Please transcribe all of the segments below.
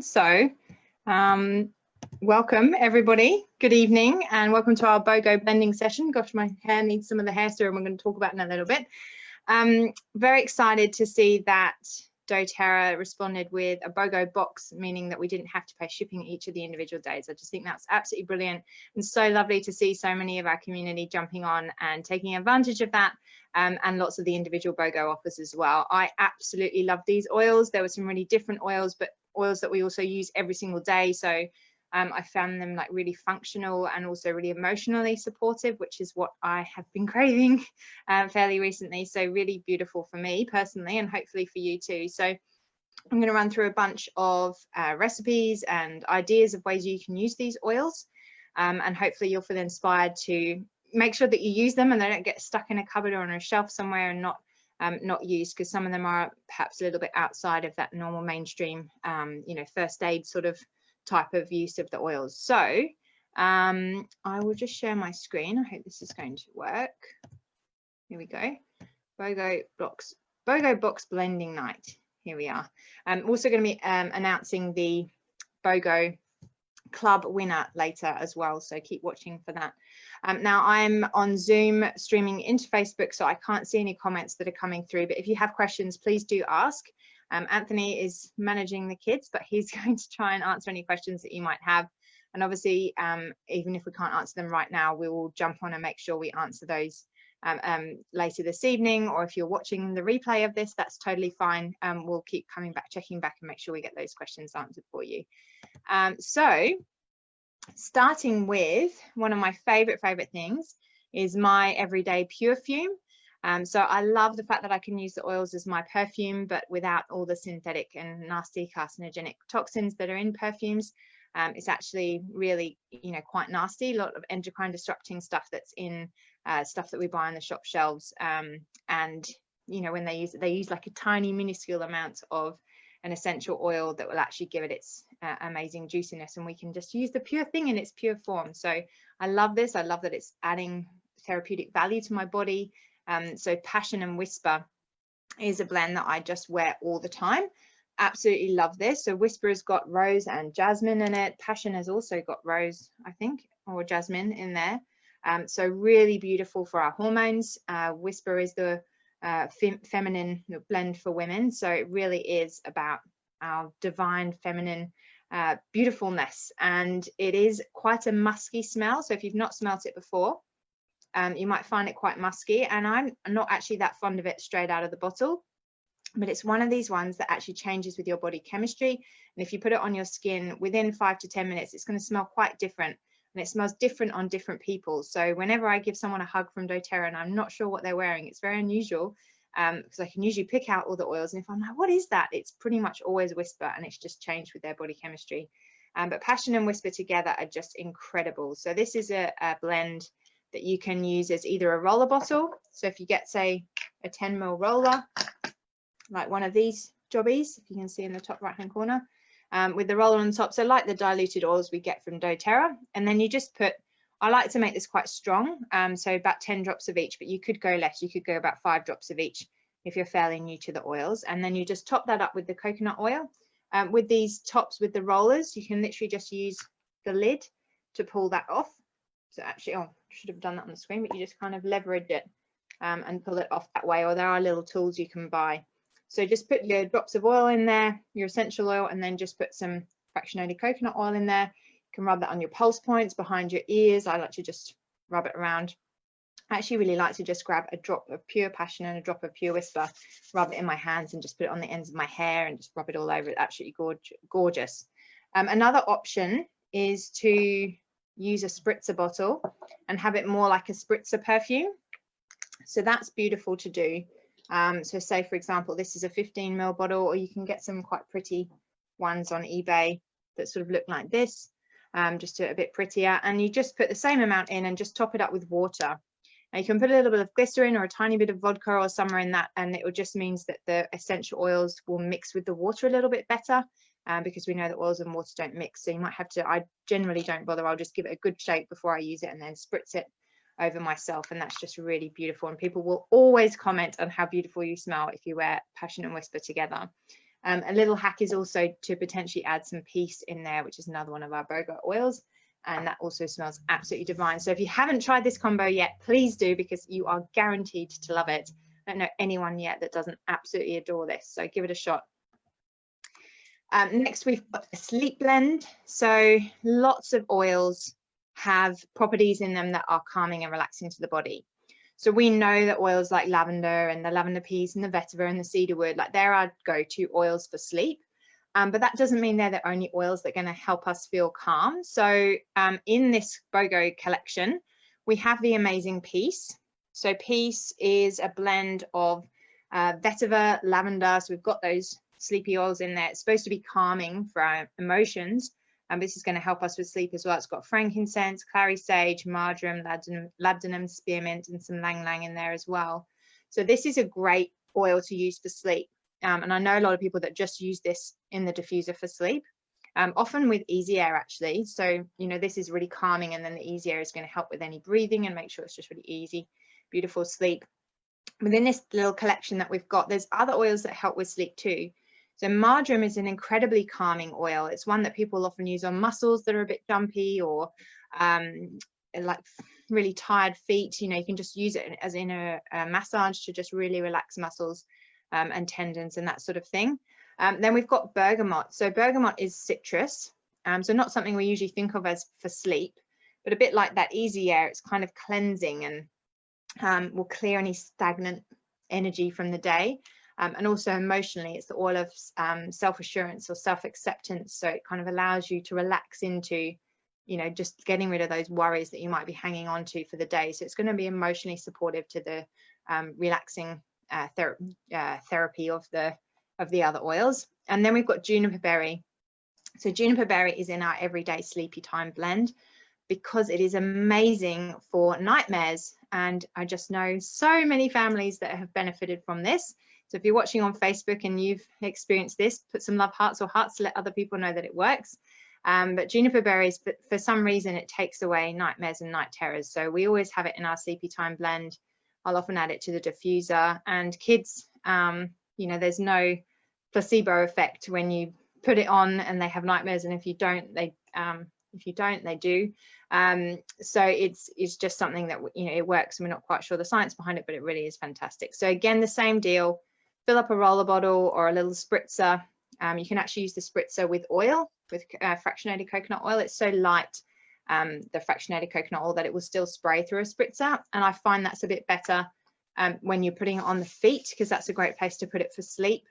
So welcome everybody, good evening, and welcome to our BOGO blending session. Gosh, my hair needs some of the hair serum we're going to talk about in a little bit. Very excited to see that doTERRA responded with a BOGO box, meaning that we didn't have to pay shipping each of the individual days. I just think that's absolutely brilliant and so lovely to see so many of our community jumping on and taking advantage of that, and lots of the individual BOGO offers as well. I absolutely love these oils. There were some really different oils, but oils that we also use every single day. So I found them like really functional and also really emotionally supportive, which is what I have been craving fairly recently. So really beautiful for me personally, and hopefully for you too. So I'm going to run through a bunch of recipes and ideas of ways you can use these oils, and hopefully you'll feel inspired to make sure that you use them and they don't get stuck in a cupboard or on a shelf somewhere and not used, because some of them are perhaps a little bit outside of that normal mainstream, first aid sort of type of use of the oils. So I will just share my screen. I hope this is going to work. Here we go. BOGO box blending night. Here we are. I'm also going to be announcing the BOGO club winner later as well, so keep watching for that. Now I'm on Zoom streaming into Facebook, so I can't see any comments that are coming through, but if you have questions, please do ask. Anthony is managing the kids, but he's going to try and answer any questions that you might have. And obviously, even if we can't answer them right now, we will jump on and make sure we answer those later this evening, or if you're watching the replay of this, that's totally fine. We'll keep coming back, checking back, and make sure we get those questions answered for you. So starting with one of my favorite things is my everyday pure fume. So I love the fact that I can use the oils as my perfume, but without all the synthetic and nasty carcinogenic toxins that are in perfumes. It's actually really, quite nasty. A lot of endocrine disrupting stuff that's in stuff that we buy on the shop shelves. And when they use like a tiny minuscule amount of an essential oil that will actually give it its amazing juiciness, and we can just use the pure thing in its pure form. So I love this. I love that it's adding therapeutic value to my body. So Passion and Whisper is a blend that I just wear all the time. Absolutely love this. So Whisper has got rose and jasmine in it. Passion has also got rose, I think, or jasmine in there. So really beautiful for our hormones. Whisper is the feminine blend for women. So it really is about our divine feminine beautifulness. And it is quite a musky smell. So if you've not smelt it before, you might find it quite musky, and I'm not actually that fond of it straight out of the bottle, but it's one of these ones that actually changes with your body chemistry. And if you put it on your skin, within 5 to 10 minutes, it's going to smell quite different, and it smells different on different people. So whenever I give someone a hug from doTERRA and I'm not sure what they're wearing, it's very unusual, because I can usually pick out all the oils, and if I'm like, what is that? It's pretty much always Whisper, and it's just changed with their body chemistry. But Passion and Whisper together are just incredible. So this is a blend that you can use as either a roller bottle. So if you get, say, a 10 ml roller, like one of these jobbies, if you can see in the top right hand corner, with the roller on the top, so like the diluted oils we get from doTERRA, and then you just put, I like to make this quite strong, so about 10 drops of each, but you could go less, you could go about 5 drops of each if you're fairly new to the oils, and then you just top that up with the coconut oil. With these tops with the rollers, you can literally just use the lid to pull that off. So actually, I should have done that on the screen, but you just kind of leverage it and pull it off that way, or there are little tools you can buy. So just put your drops of oil in there, your essential oil, and then just put some fractionated coconut oil in there. You can rub that on your pulse points, behind your ears. I like to just rub it around. I actually really like to just grab a drop of pure Passion and a drop of pure Whisper, rub it in my hands, and just put it on the ends of my hair and just rub it all over. It's absolutely gorgeous. Another option is to use a spritzer bottle and have it more like a spritzer perfume. So that's beautiful to do. So say, for example, this is a 15 ml bottle, or you can get some quite pretty ones on eBay that sort of look like this, just a bit prettier, and you just put the same amount in and just top it up with water. Now you can put a little bit of glycerin or a tiny bit of vodka or somewhere in that, and it just means that the essential oils will mix with the water a little bit better, because we know that oils and water don't mix. So you might have to, I generally don't bother, I'll just give it a good shake before I use it and then spritz it over myself, and that's just really beautiful. And people will always comment on how beautiful you smell if you wear Passion and Whisper together. A little hack is also to potentially add some peace in there, which is another one of our BOGO oils, and that also smells absolutely divine. So if you haven't tried this combo yet, please do, because you are guaranteed to love it. I don't know anyone yet that doesn't absolutely adore this, so give it a shot. Next, we've got a sleep blend. So lots of oils have properties in them that are calming and relaxing to the body. So we know that oils like lavender and the lavender peace and the vetiver and the cedarwood, like they're our go-to oils for sleep. But that doesn't mean they're the only oils that are going to help us feel calm. So in this BOGO collection, we have the amazing peace. So peace is a blend of vetiver, lavender. So we've got those sleepy oils in there. It's supposed to be calming for our emotions. And this is going to help us with sleep as well. It's got frankincense, clary sage, marjoram, labdanum, spearmint, and some lang lang in there as well. So this is a great oil to use for sleep. And I know a lot of people that just use this in the diffuser for sleep, often with easy air actually. So, you know, this is really calming, and then the easy air is going to help with any breathing and make sure it's just really easy, beautiful sleep. Within this little collection that we've got, there's other oils that help with sleep too. So marjoram is an incredibly calming oil. It's one that people often use on muscles that are a bit jumpy, or like really tired feet. You know, you can just use it as in a massage to just really relax muscles and tendons and that sort of thing. Then we've got bergamot. So bergamot is citrus. So not something we usually think of as for sleep, but a bit like that easy air. It's kind of cleansing and will clear any stagnant energy from the day. And also emotionally, it's the oil of self-assurance or self-acceptance. So it kind of allows you to relax into, you know, just getting rid of those worries that you might be hanging on to for the day. So it's going to be emotionally supportive to the relaxing therapy of the other oils. And then we've got juniper berry. So juniper berry is in our everyday sleepy time blend because it is amazing for nightmares. And I just know so many families that have benefited from this. So if you're watching on Facebook and you've experienced this, put some love hearts or hearts to let other people know that it works. But juniper berries, for some reason, it takes away nightmares and night terrors. So we always have it in our sleepy time blend. I'll often add it to the diffuser. And kids, you know, there's no placebo effect when you put it on and they have nightmares. And if you don't, they do. So it's just something that, you know, it works. We're not quite sure the science behind it, but it really is fantastic. So again, the same deal. Fill up a roller bottle or a little spritzer. You can actually use the spritzer with oil, with fractionated coconut oil. It's so light, the fractionated coconut oil, that it will still spray through a spritzer. And I find that's a bit better when you're putting it on the feet, because that's a great place to put it for sleep.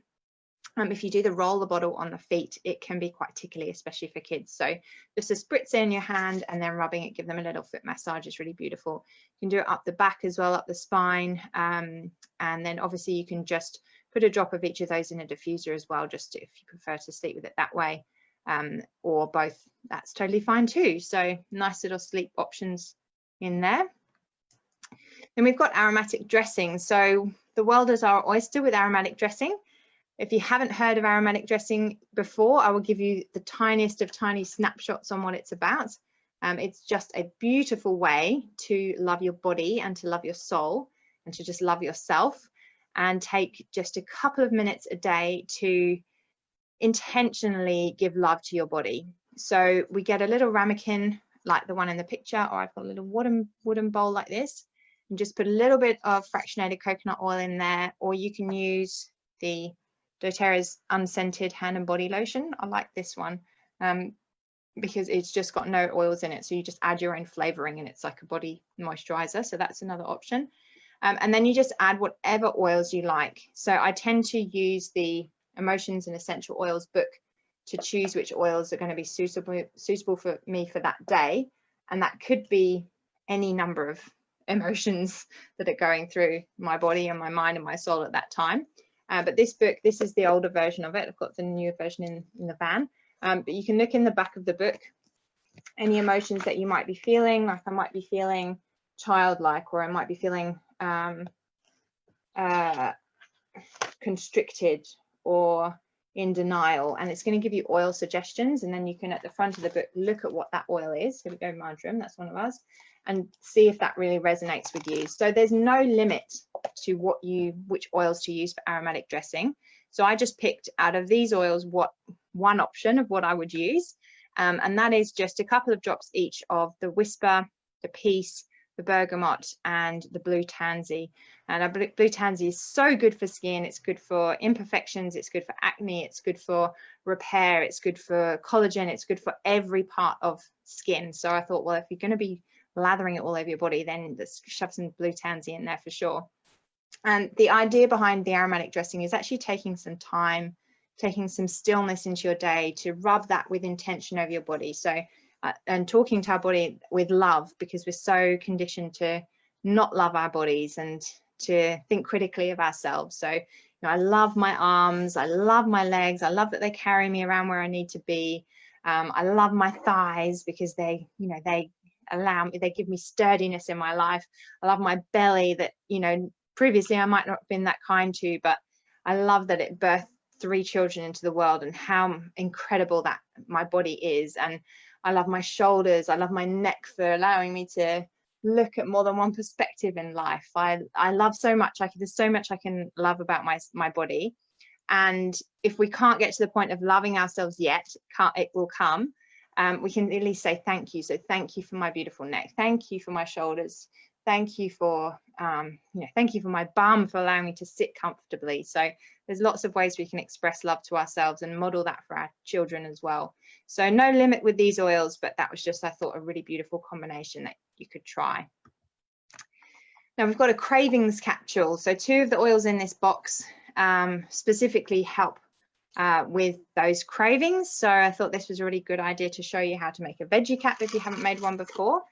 If you do the roller bottle on the feet, it can be quite tickly, especially for kids. So just a spritzer in your hand and then rubbing it, give them a little foot massage. It's really beautiful. You can do it up the back as well, up the spine. And then obviously you can just put a drop of each of those in a diffuser as well, just if you prefer to sleep with it that way, or both, that's totally fine too. So nice little sleep options in there. Then we've got aromatic dressing. So the world is our oyster with aromatic dressing. If you haven't heard of aromatic dressing before, I will give you the tiniest of tiny snapshots on what it's about. It's just a beautiful way to love your body and to love your soul and to just love yourself, and take just a couple of minutes a day to intentionally give love to your body. So we get a little ramekin like the one in the picture, or I've got a little wooden bowl like this, and just put a little bit of fractionated coconut oil in there, or you can use the doTERRA's unscented hand and body lotion. I like this one because it's just got no oils in it, so you just add your own flavoring and it's like a body moisturizer. So that's another option. And then you just add whatever oils you like. So I tend to use the Emotions and Essential Oils book to choose which oils are going to be suitable for me for that day. And that could be any number of emotions that are going through my body and my mind and my soul at that time. But this book, this is the older version of it. I've got the newer version in the van. But you can look in the back of the book, any emotions that you might be feeling. Like I might be feeling childlike, or I might be feeling constricted or in denial, and it's going to give you oil suggestions. And then you can, at the front of the book, look at what that oil is. Here we go, marjoram, that's one of ours, and see if that really resonates with you. So there's no limit to which oils to use for aromatic dressing. So I just picked out of these oils one option of what I would use, and that is just a couple of drops each of the Whisper, the Peace, the Bergamot, and the Blue Tansy. And Blue Tansy is so good for skin. It's good for imperfections. It's good for acne. It's good for repair. It's good for collagen. It's good for every part of skin. So I thought, well, if you're going to be lathering it all over your body, then let's shove some Blue Tansy in there for sure. And the idea behind the aromatic dressing is actually taking some time, taking some stillness into your day to rub that with intention over your body. So and talking to our body with love, because we're so conditioned to not love our bodies and to think critically of ourselves. So, you know, I love my arms, I love my legs, I love that they carry me around where I need to be. I love my thighs because they, you know, they allow me, they give me sturdiness in my life. I love my belly that, you know, previously I might not have been that kind to, but I love that it birthed 3 children into the world and how incredible that my body is. And I love my shoulders. I love my neck for allowing me to look at more than one perspective in life. I love so much. There's so much I can love about my body. And if we can't get to the point of loving ourselves yet, it will come. We can at least say thank you. So thank you for my beautiful neck. Thank you for my shoulders. Thank you for, thank you for my bum for allowing me to sit comfortably. So there's lots of ways we can express love to ourselves and model that for our children as well. So no limit with these oils, but that was just, I thought, a really beautiful combination that you could try. Now we've got a cravings capsule. So 2 of the oils in this box specifically help with those cravings. So I thought this was a really good idea to show you how to make a veggie cap if you haven't made one before.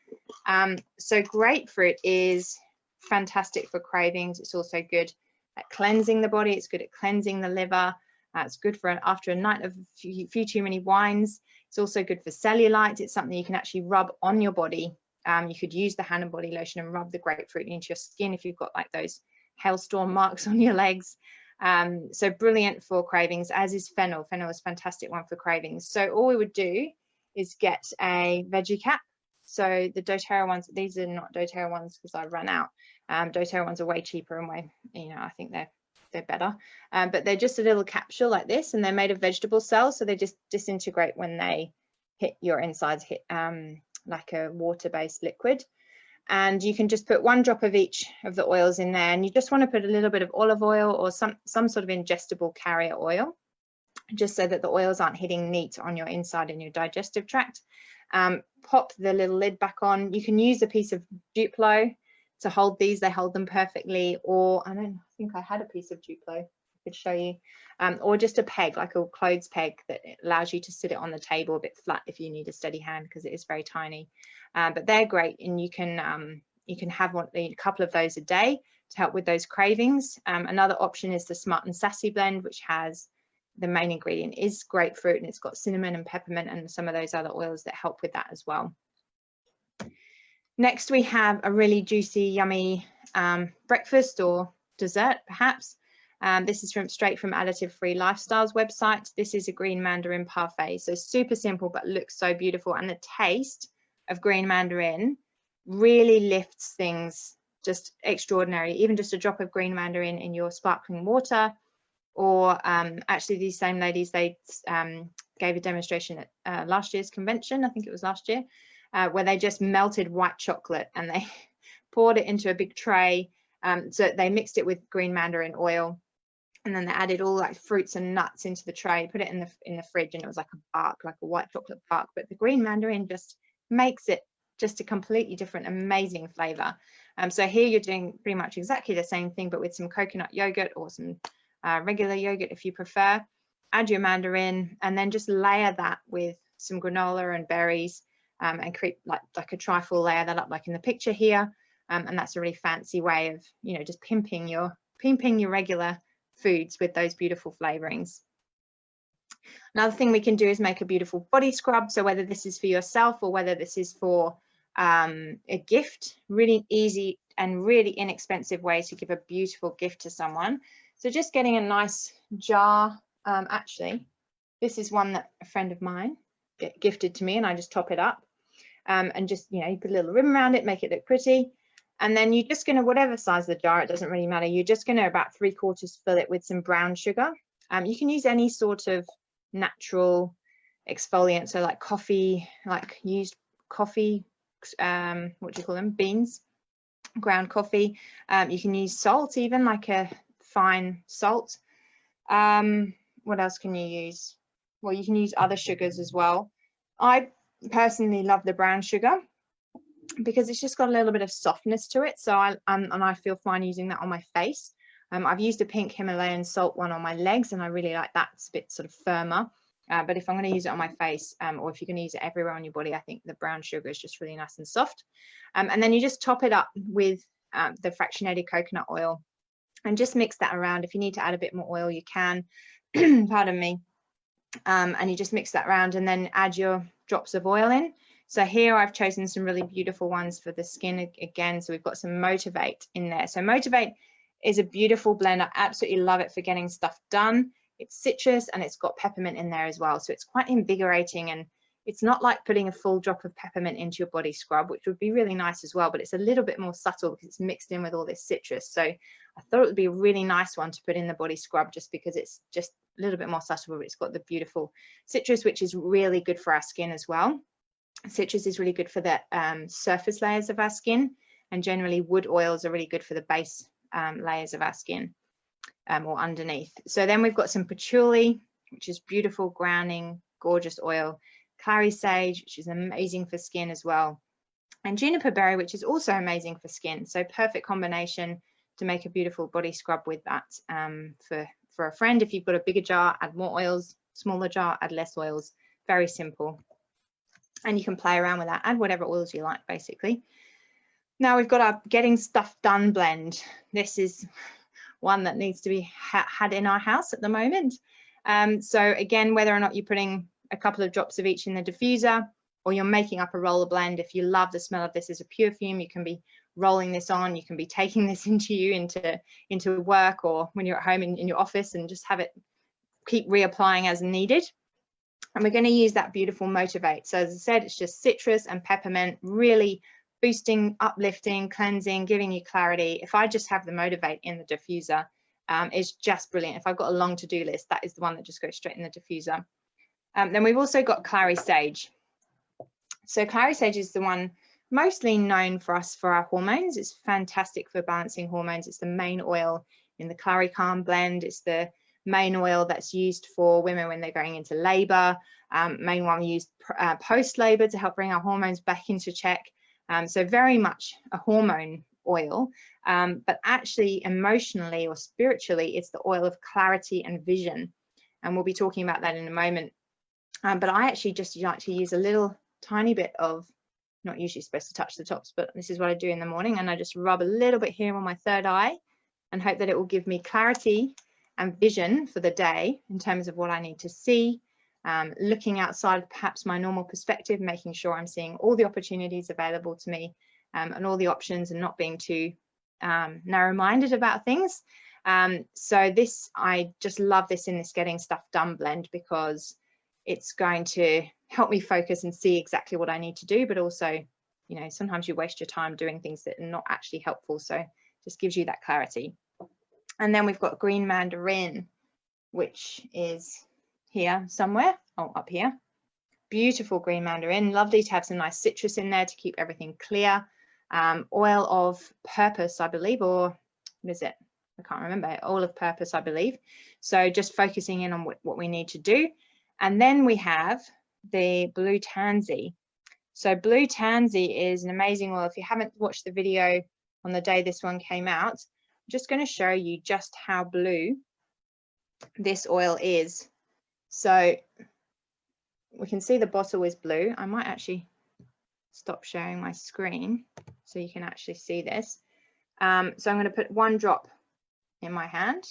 So grapefruit is fantastic for cravings. It's also good at cleansing the body. It's good at cleansing the liver. It's good for after a night of few too many wines. It's also good for cellulite. It's something you can actually rub on your body. You could use the hand and body lotion and rub the grapefruit into your skin if you've got like those hailstorm marks on your legs. So brilliant for cravings, as is fennel. Fennel is a fantastic one for cravings. So all we would do is get a veggie cap. So the doTERRA ones, these are not doTERRA ones because I ran out. doTERRA ones are way cheaper and way, I think they're better. But they're just a little capsule like this, and they're made of vegetable cells, so they just disintegrate when they hit your insides, like a water-based liquid. And you can just put 1 drop of each of the oils in there, and you just want to put a little bit of olive oil or some sort of ingestible carrier oil, just so that the oils aren't hitting neat on your inside and your digestive tract. Pop the little lid back on. You can use a piece of Duplo to hold these. They hold them perfectly, or I think I had a piece of Duplo I could show you, or just a peg, like a clothes peg that allows you to sit it on the table a bit flat if you need a steady hand, because it is very tiny. But they're great, and you can have a couple of those a day to help with those cravings. Another option is the Smart and Sassy blend, which has the main ingredient is grapefruit, and it's got cinnamon and peppermint and some of those other oils that help with that as well. Next, we have a really juicy, yummy breakfast or dessert, perhaps. This is straight from Additive Free Lifestyles website. This is a green mandarin parfait. So super simple, but looks so beautiful. And the taste of green mandarin really lifts things just extraordinary. Even just a drop of green mandarin in your sparkling water, or actually these same ladies, they gave a demonstration at last year's convention, I think it was last year, where they just melted white chocolate and they poured it into a big tray. So they mixed it with green mandarin oil, and then they added all like fruits and nuts into the tray, put it in the fridge, and it was like a bark, like a white chocolate bark. But the green mandarin just makes it just a completely different, amazing flavor. So here you're doing pretty much exactly the same thing, but with some coconut yogurt or some regular yogurt if you prefer. Add your mandarin, and then just layer that with some granola and berries, and create like a trifle, layer that up like in the picture here. And that's a really fancy way of, just pimping your regular foods with those beautiful flavorings. Another thing we can do is make a beautiful body scrub. So whether this is for yourself or whether this is for a gift, really easy and really inexpensive way to give a beautiful gift to someone. So just getting a nice jar. Actually, this is one that a friend of mine gifted to me, and I just top it up, and just, you put a little ribbon around it, make it look pretty. And then you're just going to, whatever size of the jar, it doesn't really matter, you're just going to about 3/4 fill it with some brown sugar. You can use any sort of natural exfoliant, so like coffee, like used coffee, what do you call them, beans, ground coffee. You can use salt, even like a fine salt. What else can you use? Well, you can use other sugars as well. I personally love the brown sugar because it's just got a little bit of softness to it, so and I feel fine using that on my face. I've used a pink Himalayan salt one on my legs, and I really like that. It's a bit sort of firmer. But if I'm going to use it on my face, or if you're going to use it everywhere on your body, I think the brown sugar is just really nice and soft. And then you just top it up with the fractionated coconut oil and just mix that around. If you need to add a bit more oil, you can. Pardon me. And you just mix that around and then add your drops of oil in. So here I've chosen some really beautiful ones for the skin again. So we've got some Motivate in there. So Motivate is a beautiful blend. I absolutely love it for getting stuff done. It's citrus and it's got peppermint in there as well. So it's quite invigorating, and it's not like putting a full drop of peppermint into your body scrub, which would be really nice as well, but it's a little bit more subtle because it's mixed in with all this citrus. So I thought it would be a really nice one to put in the body scrub just because it's just a little bit more subtle, but it's got the beautiful citrus, which is really good for our skin as well. Citrus is really good for the surface layers of our skin, and generally wood oils are really good for the base layers of our skin or underneath. So then we've got some patchouli, which is beautiful, grounding, gorgeous oil. Clary sage, which is amazing for skin as well, and juniper berry, which is also amazing for skin. So perfect combination to make a beautiful body scrub with that. For a friend, if you've got a bigger jar, add more oils, smaller jar, add less oils. Very simple. And you can play around with that, add whatever oils you like, basically. Now we've got our Getting Stuff Done blend. This is one that needs to be had in our house at the moment. So again, whether or not you're putting a couple of drops of each in the diffuser, or you're making up a roller blend, if you love the smell of this as a perfume, you can be rolling this on, you can be taking this into work, or when you're at home in your office, and just have it, keep reapplying as needed. And we're going to use that beautiful Motivate. So as I said, it's just citrus and peppermint, really boosting, uplifting, cleansing, giving you clarity. If I just have the Motivate in the diffuser, it's just brilliant. If I've got a long to-do list, that is the one that just goes straight in the diffuser. Then we've also got Clary Sage. So Clary Sage is the one mostly known for us for our hormones. It's fantastic for balancing hormones. It's the main oil in the Clary Calm blend. It's the main oil that's used for women when they're going into labor. Main one used post-labor to help bring our hormones back into check. So very much a hormone oil, but actually emotionally or spiritually, it's the oil of clarity and vision. And we'll be talking about that in a moment. But I actually just like to use a little tiny bit of, not usually supposed to touch the tops, but this is what I do in the morning. And I just rub a little bit here on my third eye and hope that it will give me clarity and vision for the day in terms of what I need to see, looking outside perhaps my normal perspective, making sure I'm seeing all the opportunities available to me and all the options, and not being too narrow-minded about things. So this, I just love this in this Getting Stuff Done blend, because it's going to help me focus and see exactly what I need to do, but also, you know, sometimes you waste your time doing things that are not actually helpful. So just gives you that clarity. And then we've got Green Mandarin, which is here somewhere. Oh, up here. Beautiful green mandarin. Lovely to have some nice citrus in there to keep everything clear. Oil of purpose, I believe, or what is it? I can't remember. Oil of purpose, I believe. So just focusing in on what we need to do. And then we have the blue tansy. So blue tansy is an amazing oil. If you haven't watched the video on the day this one came out, I'm just going to show you just how blue this oil is. So we can see the bottle is blue. I might actually stop sharing my screen so you can actually see this. So I'm going to put one drop in my hand.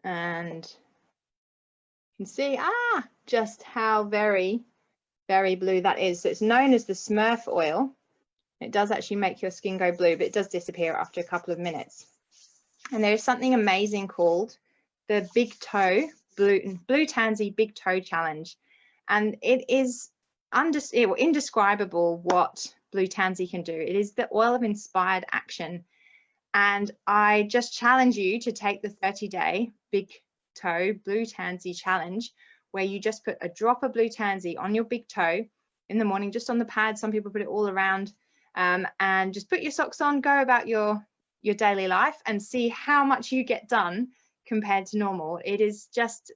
And you can see, just how very, very blue that is. So it's known as the Smurf oil. It does actually make your skin go blue, but it does disappear after a couple of minutes. And there is something amazing called the Big Toe, Blue Tansy Big Toe Challenge. And it is indescribable what blue tansy can do. It is the oil of inspired action. And I just challenge you to take the 30-day big toe blue tansy challenge, where you just put a drop of blue tansy on your big toe in the morning, just on the pad. Some people put it all around, and just put your socks on, go about your daily life, and see how much you get done compared to normal. It is just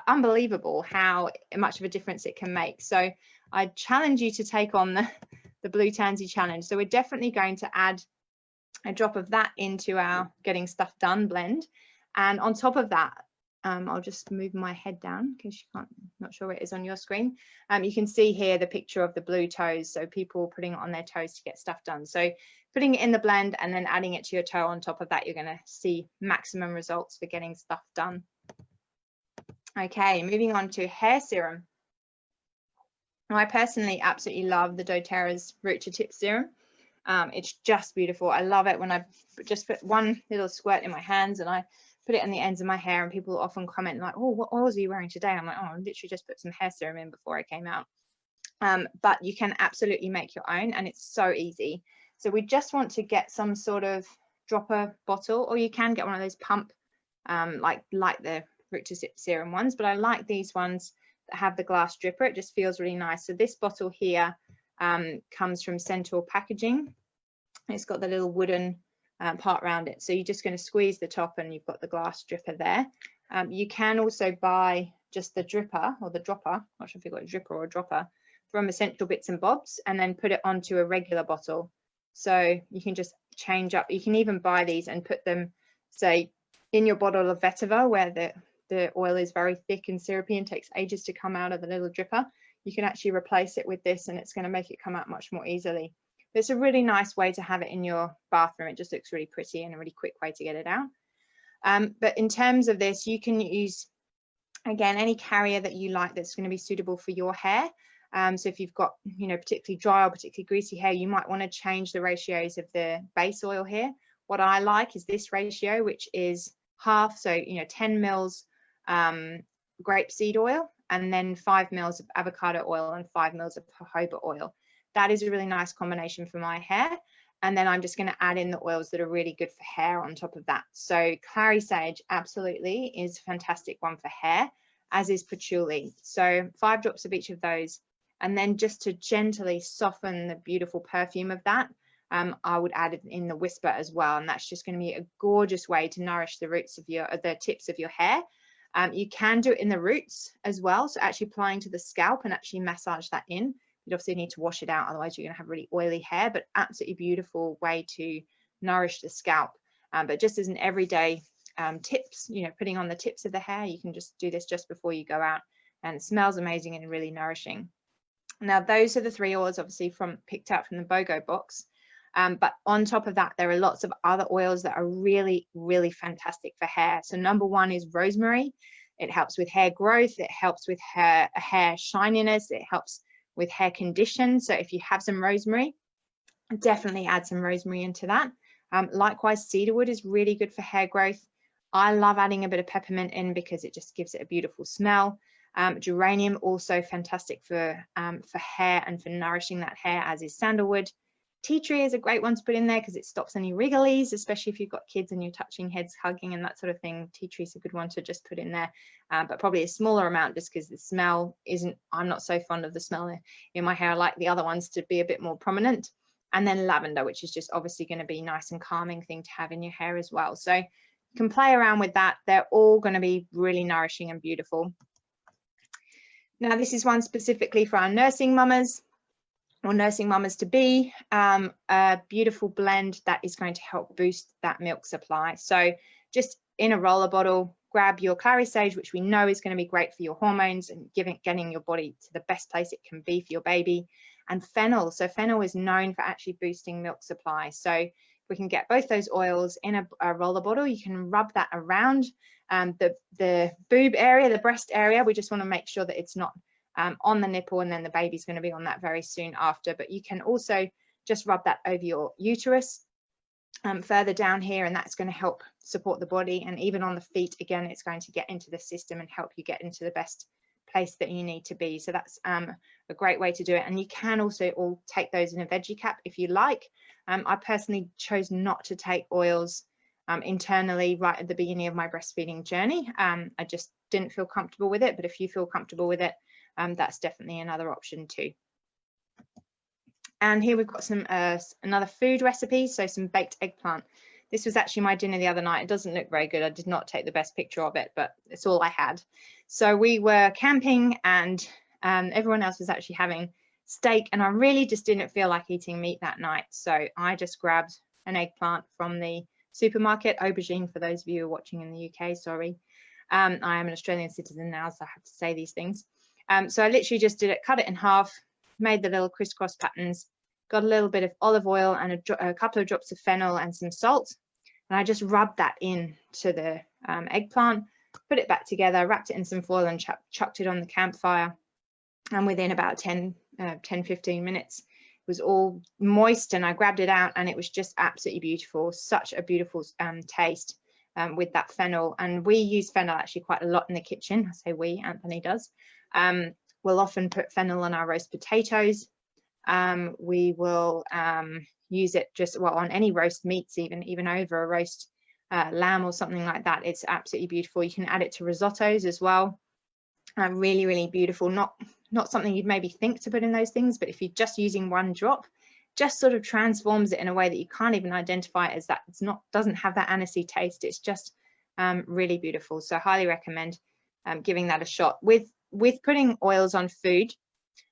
unbelievable how much of a difference it can make. So I challenge you to take on the blue tansy challenge. So we're definitely going to add a drop of that into our getting stuff done blend, and on top of that, I'll just move my head down because you can't, not sure where it is on your screen. You can see here the picture of the blue toes, so people putting it on their toes to get stuff done. So putting it in the blend and then adding it to your toe on top of that, you're going to see maximum results for getting stuff done. Okay, moving on to hair serum. Now, I personally absolutely love the doTERRA's Root to Tip serum. It's just beautiful. I love it when I just put one little squirt in my hands and I put it on the ends of my hair, and people often comment like, oh, what oils are you wearing today? I'm like, oh, I literally just put some hair serum in before I came out. But you can absolutely make your own, and it's so easy. So we just want to get some sort of dropper bottle, or you can get one of those pump, like the Root to Tip serum ones, but I like these ones that have the glass dripper. It just feels really nice. So this bottle here comes from Centaur Packaging. It's got the little wooden part around it, so you're just going to squeeze the top and you've got the glass dripper there. You can also buy just the dripper or the dropper, not sure if you've got a dripper or a dropper, from Essential Bits and Bobs, and then put it onto a regular bottle. So you can just change up. You can even buy these and put them, say, in your bottle of vetiver, where the oil is very thick and syrupy and takes ages to come out of the little dripper. You can actually replace it with this, and it's going to make it come out much more easily. It's a really nice way to have it in your bathroom. It just looks really pretty and a really quick way to get it out. But in terms of this, you can use, again, any carrier that you like that's going to be suitable for your hair. So if you've got, particularly dry or particularly greasy hair, you might want to change the ratios of the base oil here. What I like is this ratio, which is half, so 10 mils grapeseed oil, and then 5 mils of avocado oil and 5 mils of jojoba oil. That is a really nice combination for my hair. And then I'm just going to add in the oils that are really good for hair on top of that. So clary sage absolutely is a fantastic one for hair, as is patchouli. So 5 drops of each of those. And then just to gently soften the beautiful perfume of that, I would add it in the whisper as well. And that's just going to be a gorgeous way to nourish the roots of the tips of your hair. You can do it in the roots as well. So actually applying to the scalp and actually massage that in. You'd obviously need to wash it out, otherwise you're going to have really oily hair, but absolutely beautiful way to nourish the scalp. But just as an everyday tips, putting on the tips of the hair, you can just do this just before you go out, and it smells amazing and really nourishing. Now, those are the 3 oils obviously picked out from the BOGO box. But on top of that, there are lots of other oils that are really, really fantastic for hair. So number 1 is rosemary. It helps with hair growth. It helps with hair shininess. It helps with hair condition. So if you have some rosemary, definitely add some rosemary into that. Likewise, cedarwood is really good for hair growth. I love adding a bit of peppermint in because it just gives it a beautiful smell. Geranium also fantastic for hair and for nourishing that hair, as is sandalwood. Tea tree is a great one to put in there because it stops any wrigglies, especially if you've got kids and you're touching heads, hugging and that sort of thing. Tea tree is a good one to just put in there, but probably a smaller amount just because the smell isn't, I'm not so fond of the smell in my hair. I like the other ones to be a bit more prominent. And then lavender, which is just obviously going to be a nice and calming thing to have in your hair as well. So you can play around with that. They're all going to be really nourishing and beautiful. Now, this is one specifically for our nursing mamas or nursing mamas to be, a beautiful blend that is going to help boost that milk supply. So just in a roller bottle, grab your clary sage, which we know is going to be great for your hormones and getting your body to the best place it can be for your baby, and fennel. So fennel is known for actually boosting milk supply. So if we can get both those oils in a roller bottle, you can rub that around the boob area, the breast area. We just want to make sure that it's not on the nipple, and then the baby's going to be on that very soon after. But you can also just rub that over your uterus further down here, and that's going to help support the body. And even on the feet, again, it's going to get into the system and help you get into the best place that you need to be. So that's a great way to do it. And you can also all take those in a veggie cap if you like. I personally chose not to take oils internally right at the beginning of my breastfeeding journey. I just didn't feel comfortable with it, but if you feel comfortable with it, that's definitely another option too. And here we've got some another food recipe, so some baked eggplant. This was actually my dinner the other night. It doesn't look very good. I did not take the best picture of it, but it's all I had. So we were camping and everyone else was actually having steak, and I really just didn't feel like eating meat that night. So I just grabbed an eggplant from the supermarket, aubergine for those of you who are watching in the UK, sorry. I am an Australian citizen now, so I have to say these things. So I literally just did it, cut it in half, made the little crisscross patterns, got a little bit of olive oil and a couple of drops of fennel and some salt. And I just rubbed that in to the eggplant, put it back together, wrapped it in some foil and chucked it on the campfire. And within about 10-15 minutes, it was all moist and I grabbed it out and it was just absolutely beautiful. Such a beautiful taste with that fennel. And we use fennel actually quite a lot in the kitchen. I say we, Anthony does. We'll often put fennel on our roast potatoes. We will use it just on any roast meats, even over a roast lamb or something like that. It's absolutely beautiful. You can add it to risottos as well. Really, really beautiful. Not something you'd maybe think to put in those things, but if you're just using one drop, just sort of transforms it in a way that you can't even identify it as that. Doesn't have that anisey taste. It's just really beautiful. So I highly recommend giving that a shot. With putting oils on food,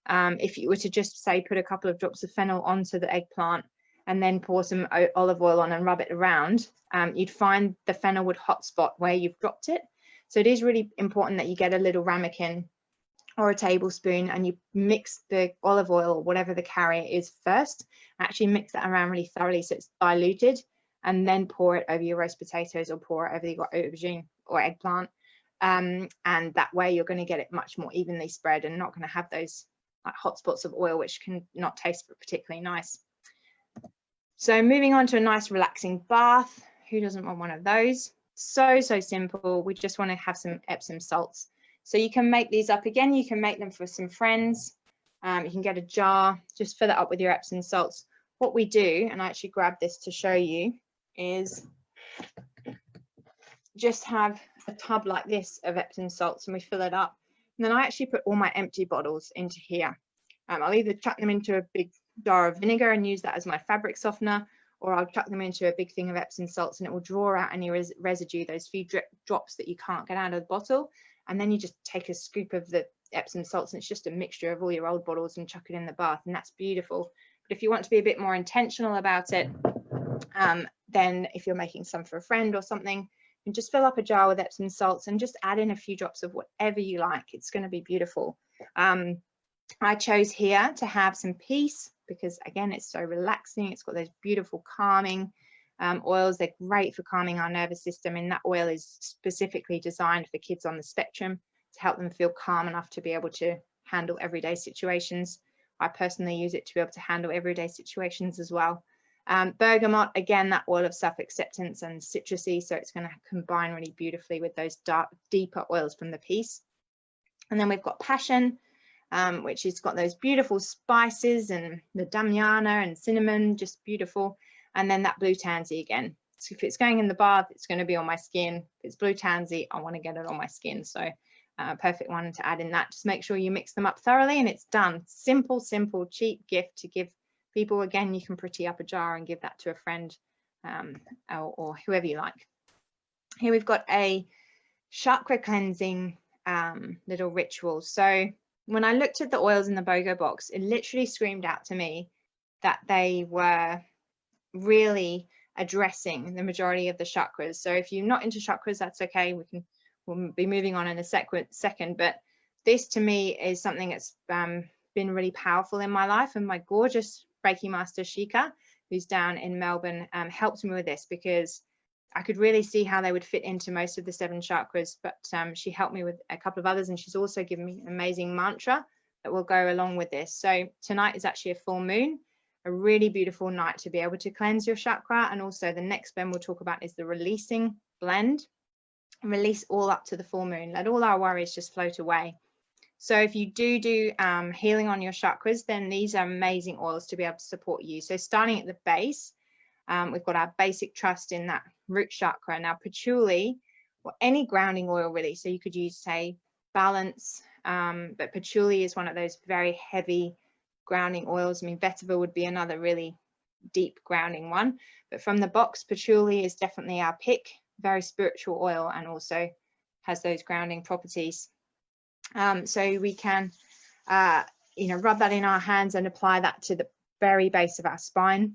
if you were to just say put a couple of drops of fennel onto the eggplant and then pour some olive oil on and rub it around, you'd find the fennel would hotspot where you've dropped it. So it is really important that you get a little ramekin or a tablespoon and you mix the olive oil or whatever the carrier is first. Actually mix that around really thoroughly so it's diluted, and then pour it over your roast potatoes or pour it over your aubergine or eggplant. And that way you're going to get it much more evenly spread and not going to have those like hot spots of oil which can not taste particularly nice. So moving on to a nice relaxing bath. Who doesn't want one of those? So simple. We just want to have some Epsom salts. So you can make these up again. You can make them for some friends. You can get a jar, just fill it up with your Epsom salts. What we do, and I actually grabbed this to show you, is just have a tub like this of Epsom salts and we fill it up. And then I actually put all my empty bottles into here. I'll either chuck them into a big jar of vinegar and use that as my fabric softener, or I'll chuck them into a big thing of Epsom salts and it will draw out any residue, those few drops that you can't get out of the bottle. And then you just take a scoop of the Epsom salts and it's just a mixture of all your old bottles and chuck it in the bath, and that's beautiful. But if you want to be a bit more intentional about it, then if you're making some for a friend or something, and just fill up a jar with Epsom salts and just add in a few drops of whatever you like. It's going to be beautiful. I chose here to have some peace because again, it's so relaxing. It's got those beautiful calming oils. They're great for calming our nervous system, and that oil is specifically designed for kids on the spectrum to help them feel calm enough to be able to handle everyday situations. I personally use it to be able to handle everyday situations as well. Bergamot, again, that oil of self-acceptance and citrusy, so it's going to combine really beautifully with those dark, deeper oils from the peace. And then we've got passion, which has got those beautiful spices and the damiana and cinnamon, just beautiful. And then that blue tansy again. So if it's going in the bath, it's going to be on my skin. If it's blue tansy, I want to get it on my skin. So perfect one to add in that. Just make sure you mix them up thoroughly and it's done. Simple, cheap gift to give people. Again, you can pretty up a jar and give that to a friend or whoever you like. Here we've got a chakra cleansing little ritual. So when I looked at the oils in the BOGO box, it literally screamed out to me that they were really addressing the majority of the chakras. So if you're not into chakras, that's okay. We'll be moving on in a second. But this to me is something that's been really powerful in my life, and my gorgeous Reiki master Shika, who's down in Melbourne, helped me with this because I could really see how they would fit into most of the 7 chakras, but she helped me with a couple of others, and she's also given me an amazing mantra that will go along with this. So tonight is actually a full moon, a really beautiful night to be able to cleanse your chakra. And also the next blend we'll talk about is the releasing blend. Release all up to the full moon. Let all our worries just float away. So if you do healing on your chakras, then these are amazing oils to be able to support you. So starting at the base, we've got our basic trust in that root chakra. Now patchouli, or any grounding oil really, so you could use, say, balance, but patchouli is one of those very heavy grounding oils. I mean, vetiver would be another really deep grounding one, but from the box, patchouli is definitely our pick. Very spiritual oil, and also has those grounding properties. So we can rub that in our hands and apply that to the very base of our spine.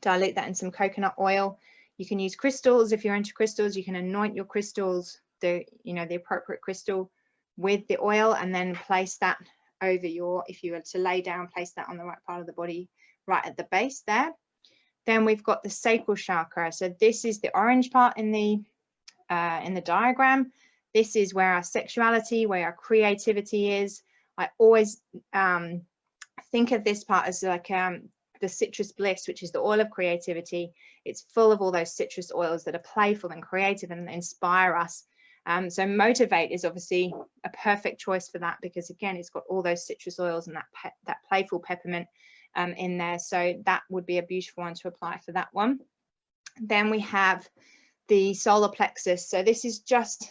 Dilute that in some coconut oil. You can use crystals if you're into crystals. You can anoint your crystals, the appropriate crystal, with the oil, and then place that over your, if you were to lay down, place that on the right part of the body, right at the base there. Then we've got the sacral chakra. So this is the orange part in the diagram. This is where our sexuality, where our creativity is. I always think of this part as like the citrus bliss, which is the oil of creativity. It's full of all those citrus oils that are playful and creative and inspire us. So motivate is obviously a perfect choice for that, because again, it's got all those citrus oils and that playful peppermint in there. So that would be a beautiful one to apply for that one. Then we have the solar plexus. So this is just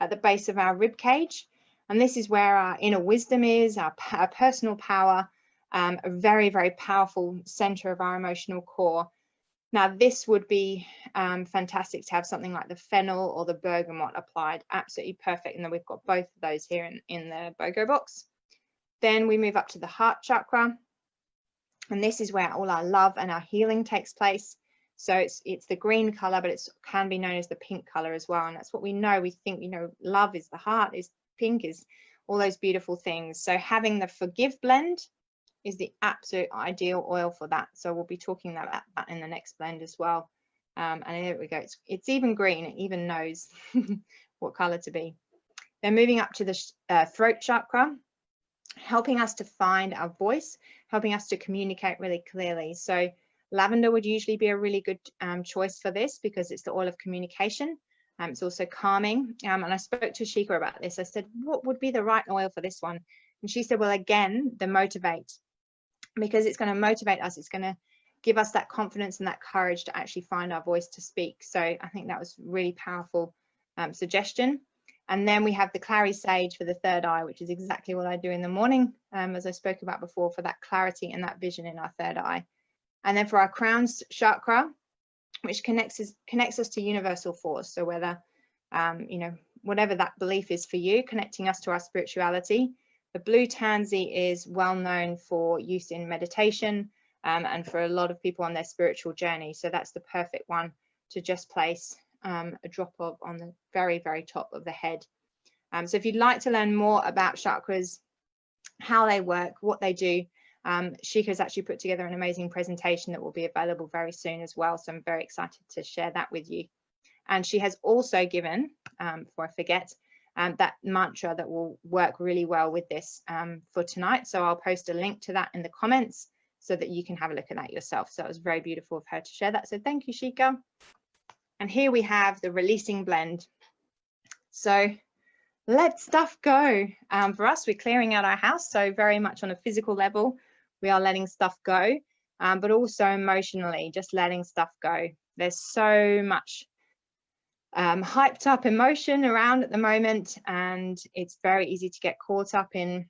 at the base of our rib cage, and this is where our inner wisdom is, our personal power, a very, very powerful center of our emotional core. Now this would be fantastic to have something like the fennel or the bergamot applied. Absolutely perfect. And then we've got both of those here in the BOGO box. Then we move up to the heart chakra, and this is where all our love and our healing takes place. So it's the green color, but it can be known as the pink color as well. And that's what we know. We think, love is the heart, is pink, is all those beautiful things. So having the forgive blend is the absolute ideal oil for that. So we'll be talking about that in the next blend as well. And here we go. It's even green. It even knows what color to be. Then moving up to the throat chakra, helping us to find our voice, helping us to communicate really clearly. So lavender would usually be a really good choice for this, because it's the oil of communication. It's also calming. And I spoke to Shika about this. I said, what would be the right oil for this one? And she said, well, again, the motivate, because it's going to motivate us. It's going to give us that confidence and that courage to actually find our voice to speak. So I think that was really powerful suggestion. And then we have the clary sage for the third eye, which is exactly what I do in the morning, as I spoke about before, for that clarity and that vision in our third eye. And then for our crown chakra, which connects us to universal force. So whether, whatever that belief is for you, connecting us to our spirituality. The blue tansy is well known for use in meditation and for a lot of people on their spiritual journey. So that's the perfect one to just place a drop of on the very, very top of the head. So if you'd like to learn more about chakras, how they work, what they do, Shika has actually put together an amazing presentation that will be available very soon as well. So I'm very excited to share that with you. And she has also given, before I forget, that mantra that will work really well with this for tonight. So I'll post a link to that in the comments so that you can have a look at that yourself. So it was very beautiful of her to share that. So thank you, Shika. And here we have the releasing blend. So let stuff go. For us, we're clearing out our house. So very much on a physical level, we are letting stuff go, but also emotionally, just letting stuff go. There's so much hyped up emotion around at the moment, and it's very easy to get caught up in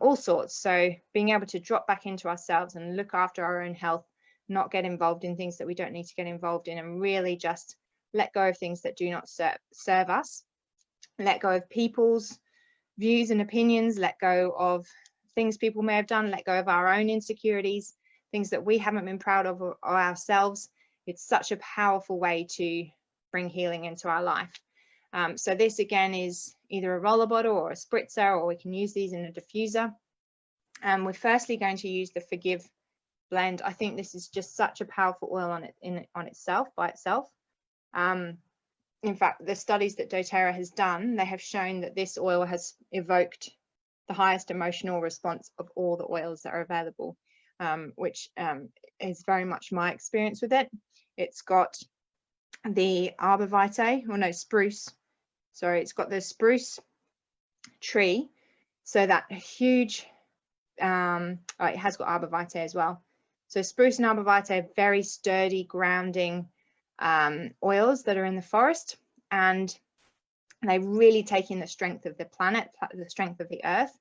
all sorts. So being able to drop back into ourselves and look after our own health, not get involved in things that we don't need to get involved in, and really just let go of things that do not serve us. Let go of people's views and opinions, let go of things people may have done, let go of our own insecurities, things that we haven't been proud of ourselves. It's such a powerful way to bring healing into our life. So this again is either a roller bottle or a spritzer, or we can use these in a diffuser. We're firstly going to use the Forgive blend. I think this is just such a powerful oil on itself, by itself. In fact, the studies that doTERRA has done, they have shown that this oil has evoked the highest emotional response of all the oils that are available, which is very much my experience with it. It's got the spruce. Sorry, it's got the spruce tree. So that huge, oh, it has got arbor vitae as well. So spruce and arbor vitae are very sturdy, grounding oils that are in the forest, and they really take in the strength of the planet, the strength of the earth.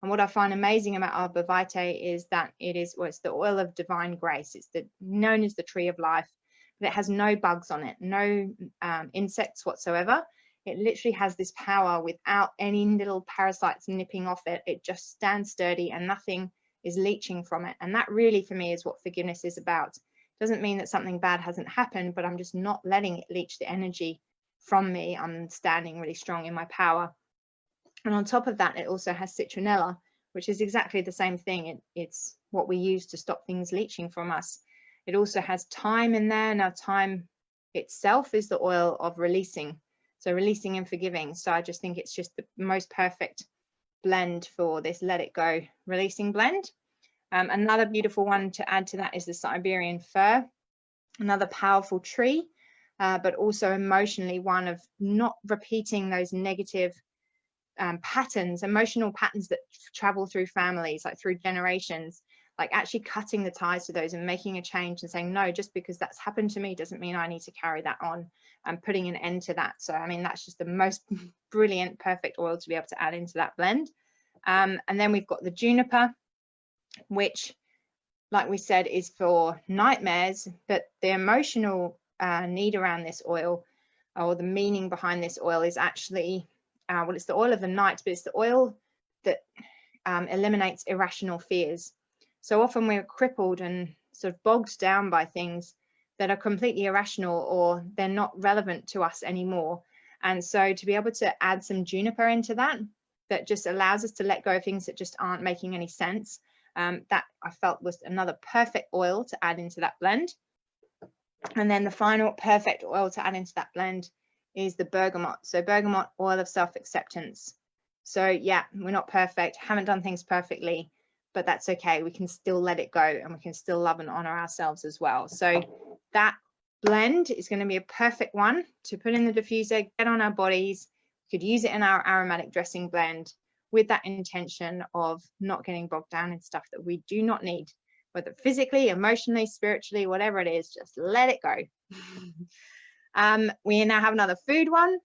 And what I find amazing about arbor vitae is that it's the oil of divine grace. It's known as the tree of life, but it has no bugs on it, no insects whatsoever. It literally has this power without any little parasites nipping off it. It just stands sturdy and nothing is leaching from it. And that really, for me, is what forgiveness is about. It doesn't mean that something bad hasn't happened, but I'm just not letting it leach the energy from me. I'm standing really strong in my power. And on top of that, it also has citronella, which is exactly the same thing. It's what we use to stop things leaching from us. It also has thyme in there. Now, thyme itself is the oil of releasing. So releasing and forgiving. So I just think it's just the most perfect blend for this let it go releasing blend. Another beautiful one to add to that is the Siberian fir, another powerful tree, but also emotionally one of not repeating those negative patterns, emotional patterns that travel through families, like through generations, like actually cutting the ties to those and making a change and saying, no, just because that's happened to me doesn't mean I need to carry that on, and putting an end to that. So, I mean, that's just the most brilliant, perfect oil to be able to add into that blend. And then we've got the juniper, which, like we said, is for nightmares, but the emotional need around this oil, or the meaning behind this oil, is actually, well, it's the oil of the night, but it's the oil that eliminates irrational fears. So often we're crippled and sort of bogged down by things that are completely irrational, or they're not relevant to us anymore. And so to be able to add some juniper into that just allows us to let go of things that just aren't making any sense, that I felt was another perfect oil to add into that blend. And then the final perfect oil to add into that blend is the bergamot. So bergamot, oil of self-acceptance. So yeah, we're not perfect, haven't done things perfectly, but that's okay. We can still let it go, and we can still love and honor ourselves as well. So that blend is going to be a perfect one to put in the diffuser, get on our bodies. We could use it in our aromatic dressing blend with that intention of not getting bogged down in stuff that we do not need, whether physically, emotionally, spiritually, whatever it is, just let it go. We now have another food one.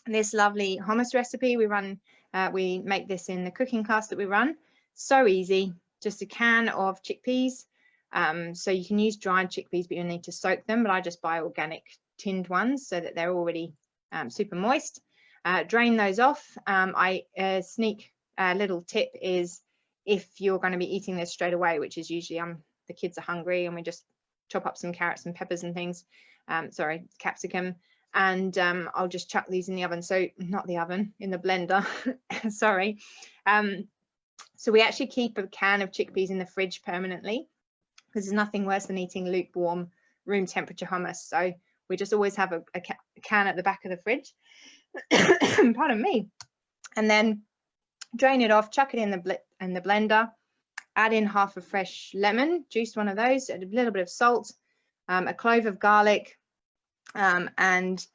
This lovely hummus recipe we make this in the cooking class that we run. So easy, just a can of chickpeas. So you can use dried chickpeas, but you need to soak them, but I just buy organic tinned ones so that they're already super moist. Drain those off. Sneak little tip is, if you're going to be eating this straight away, which is usually the kids are hungry and we just chop up some carrots and peppers and things, capsicum, and I'll just chuck these in the oven. So not the oven, in the blender, sorry. So we actually keep a can of chickpeas in the fridge permanently, because there's nothing worse than eating lukewarm room temperature hummus. So we just always have a can at the back of the fridge. Pardon me. And then drain it off, chuck it in the blender, add in half a fresh lemon, juice one of those, add a little bit of salt, a clove of garlic, and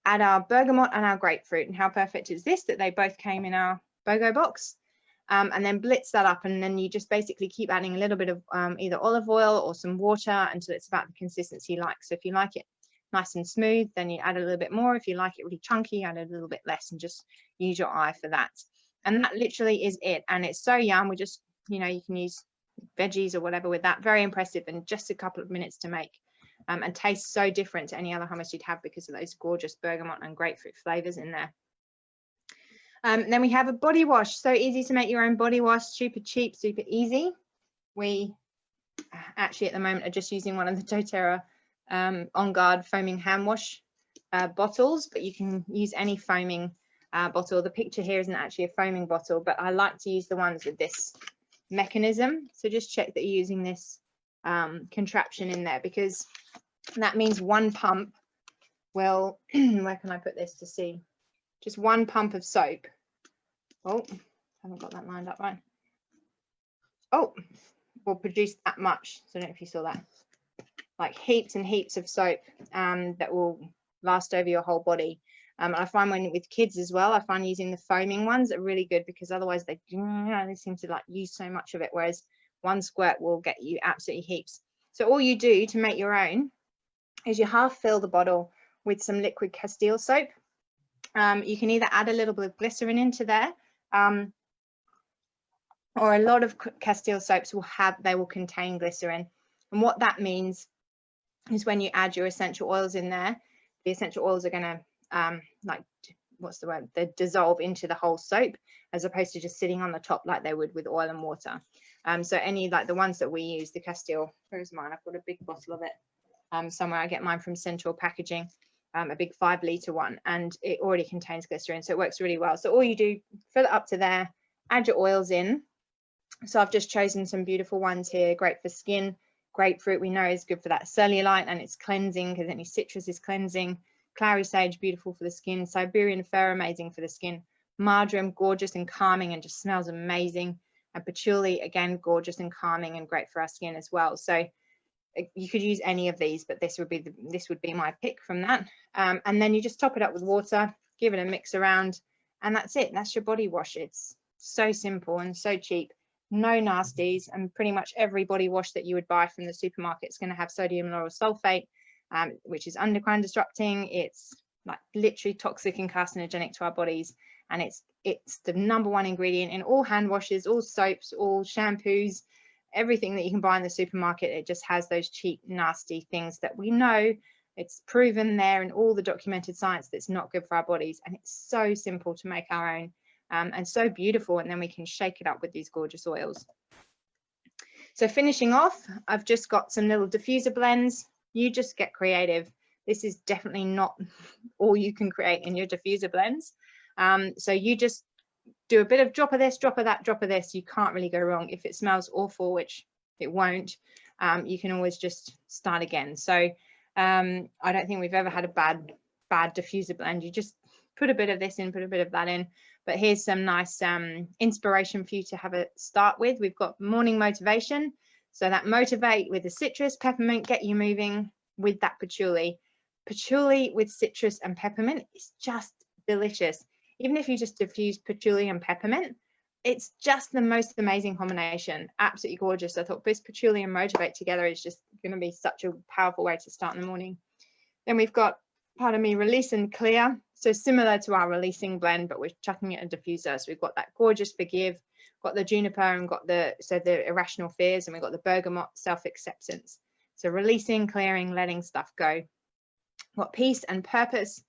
add our bergamot and our grapefruit. And how perfect is this, that they both came in our BOGO box? And then blitz that up, and then you just basically keep adding a little bit of either olive oil or some water until it's about the consistency you like. So if you like it nice and smooth, then you add a little bit more. If you like it really chunky, add a little bit less, and just use your eye for that. And that literally is it. And it's so yum. We just, you can use veggies or whatever with that. Very impressive, and just a couple of minutes to make, and tastes so different to any other hummus you'd have because of those gorgeous bergamot and grapefruit flavors in there. Then we have a body wash. So easy to make your own body wash, super cheap, super easy. We actually at the moment are just using one of the doTERRA On Guard foaming hand wash bottles, but you can use any foaming bottle. The picture here isn't actually a foaming bottle, but I like to use the ones with this mechanism. So just check that you're using this contraption in there, because that means one pump will, where can I put this to see? Just one pump of soap. Oh, haven't got that lined up right. Oh, will produce that much. So I don't know if you saw that. Like heaps and heaps of soap that will last over your whole body. I find when with kids as well, I find using the foaming ones are really good, because otherwise they seem to like use so much of it, whereas one squirt will get you absolutely heaps. So all you do to make your own is you half fill the bottle with some liquid Castile soap. You can either add a little bit of glycerin into there, or a lot of Castile soaps will contain glycerin. And what that means is when you add your essential oils in there, the essential oils are going to they dissolve into the whole soap, as opposed to just sitting on the top like they would with oil and water. So any like the ones that we use, the Castile, where's mine? I've got a big bottle of it somewhere. I get mine from Central Packaging, a big 5-litre one, and it already contains glycerin, so it works really well. So all you do, fill it up to there, add your oils in. So I've just chosen some beautiful ones here. Great for skin. Grapefruit, we know, is good for that cellulite, and it's cleansing because any citrus is cleansing. Clary sage, beautiful for the skin. Siberian fir, amazing for the skin. Marjoram, gorgeous and calming and just smells amazing. And patchouli, again, gorgeous and calming and great for our skin as well. So you could use any of these, but this would be my pick from that. And then you just top it up with water, give it a mix around, and that's it. That's your body wash. It's so simple and so cheap. No nasties, and pretty much every body wash that you would buy from the supermarket is going to have sodium lauryl sulfate, which is endocrine disrupting. It's like literally toxic and carcinogenic to our bodies, and it's the #1 ingredient in all hand washes, all soaps, all shampoos, everything that you can buy in the supermarket. It just has those cheap, nasty things that we know. It's proven there in all the documented science that's not good for our bodies, and it's so simple to make our own. And so beautiful, and then we can shake it up with these gorgeous oils. So finishing off, I've just got some little diffuser blends. You just get creative. This is definitely not all you can create in your diffuser blends. So you just do a bit of drop of this, drop of that, drop of this. You can't really go wrong. If it smells awful, which it won't, you can always just start again. So I don't think we've ever had a bad diffuser blend. You just put a bit of this in, put a bit of that in. But here's some nice inspiration for you to have a start with. We've got morning motivation. So that motivate with the citrus, peppermint, get you moving with that patchouli. Patchouli with citrus and peppermint is just delicious. Even if you just diffuse patchouli and peppermint, it's just the most amazing combination. Absolutely gorgeous. I thought this patchouli and motivate together is just going to be such a powerful way to start in the morning. Then we've got, pardon me, release and clear. So similar to our releasing blend, but we're chucking it in a diffuser. So we've got that gorgeous forgive, got the juniper, and got the irrational fears, and we've got the bergamot, self-acceptance. So releasing, clearing, letting stuff go. Got peace and purpose,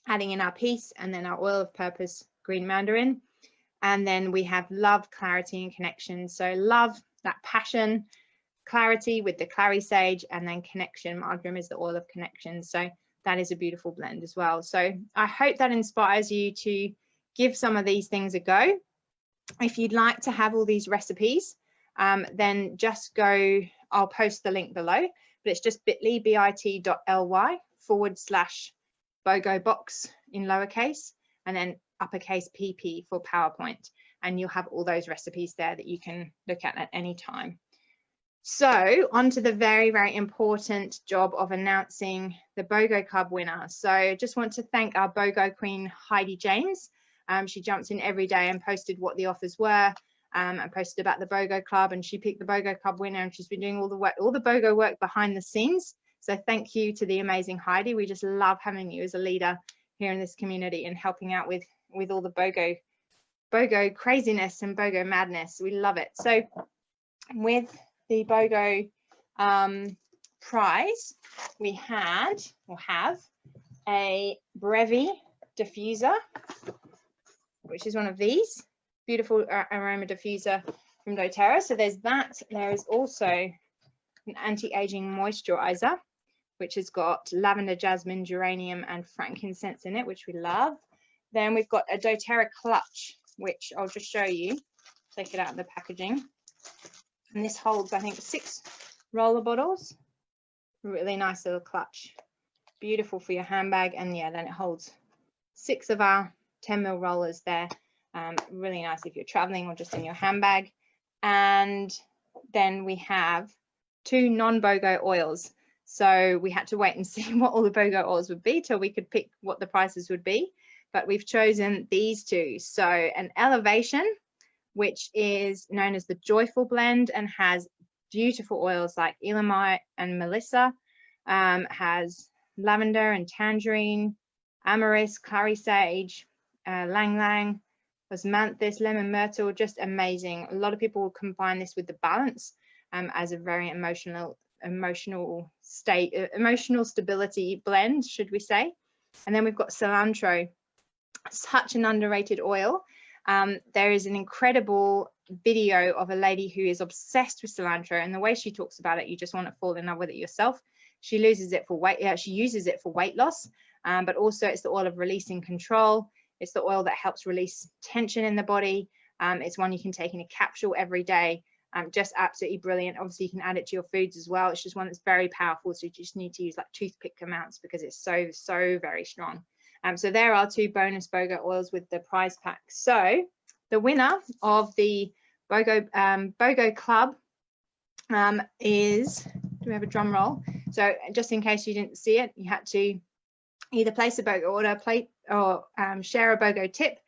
adding in our peace, and then our oil of purpose, green mandarin. And then we have love, clarity, and connection. So love, that passion, clarity with the clary sage, and then connection. Marjoram is the oil of connection. So that is a beautiful blend as well. So I hope that inspires you to give some of these things a go. If you'd like to have all these recipes, then just go, I'll post the link below, but it's just bit.ly/BOGO box in lowercase, and then uppercase PP for PowerPoint. And you'll have all those recipes there that you can look at any time. So on to the very, very important job of announcing the BOGO Club winner. So I just want to thank our BOGO Queen, Heidi James. She jumps in every day and posted what the offers were, and posted about the BOGO Club, and she picked the BOGO Club winner, and she's been doing all the work, all the BOGO work behind the scenes. So thank you to the amazing Heidi. We just love having you as a leader here in this community and helping out with all the BOGO craziness and BOGO madness. We love it. So with the BOGO prize, we have a Brevi diffuser, which is one of these beautiful aroma diffuser from doTERRA. So there's that. There is also an anti-aging moisturizer, which has got lavender, jasmine, geranium, and frankincense in it, which we love. Then we've got a doTERRA clutch, which I'll just show you. Take it out of the packaging. And this holds, I think, 6 roller bottles. Really nice little clutch. Beautiful for your handbag. And yeah, then it holds 6 of our 10ml rollers there. Really nice if you're traveling or just in your handbag. And then we have 2 non-BOGO oils. So we had to wait and see what all the BOGO oils would be till we could pick what the prices would be. But we've chosen these two. So an Elevation, which is known as the Joyful Blend and has beautiful oils like Elamite and Melissa, has lavender and tangerine, amarisk, curry sage, lang lang, osmanthus, lemon myrtle, just amazing. A lot of people will combine this with the balance as a very emotional stability blend, should we say. And then we've got cilantro, such an underrated oil. There is an incredible video of a lady who is obsessed with cilantro, and the way she talks about it, you just want to fall in love with it yourself. She uses it for weight loss, but also it's the oil of releasing control. It's the oil that helps release tension in the body. It's one you can take in a capsule every day. Just absolutely brilliant. Obviously, you can add it to your foods as well. It's just one that's very powerful, so you just need to use like toothpick amounts because it's so very strong. So there are two bonus BOGO oils with the prize pack. So the winner of the BOGO Club is, do we have a drum roll? So just in case you didn't see it, you had to either place a BOGO order, or share a BOGO tip,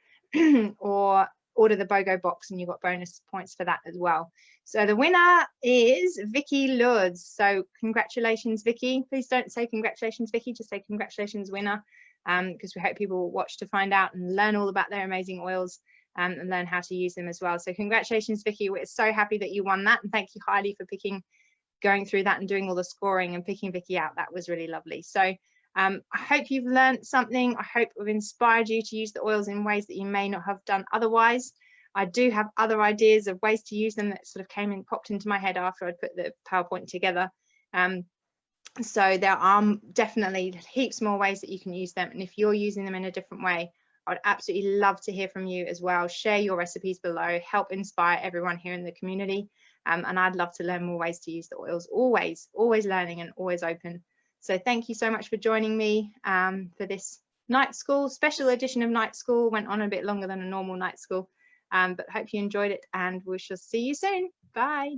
or order the BOGO box, and you got bonus points for that as well. So the winner is Vicky Lourdes. So congratulations, Vicky. Please don't say congratulations, Vicky. Just say congratulations, winner, because we hope people will watch to find out and learn all about their amazing oils and learn how to use them as well. So congratulations, Vicky. We're so happy that you won that, and thank you, Heidi, for going through that and doing all the scoring and picking Vicky out. That was really lovely. So I hope you've learned something. I hope we've inspired you to use the oils in ways that you may not have done otherwise. I do have other ideas of ways to use them that sort of popped into my head after I'd put the PowerPoint together. So there are definitely heaps more ways that you can use them. And if you're using them in a different way, I would absolutely love to hear from you as well. Share your recipes below, help inspire everyone here in the community. And I'd love to learn more ways to use the oils. Always learning and always open. So thank you so much for joining me for this night school, special edition of night school. Went on a bit longer than a normal night school, but hope you enjoyed it, and we shall see you soon. Bye.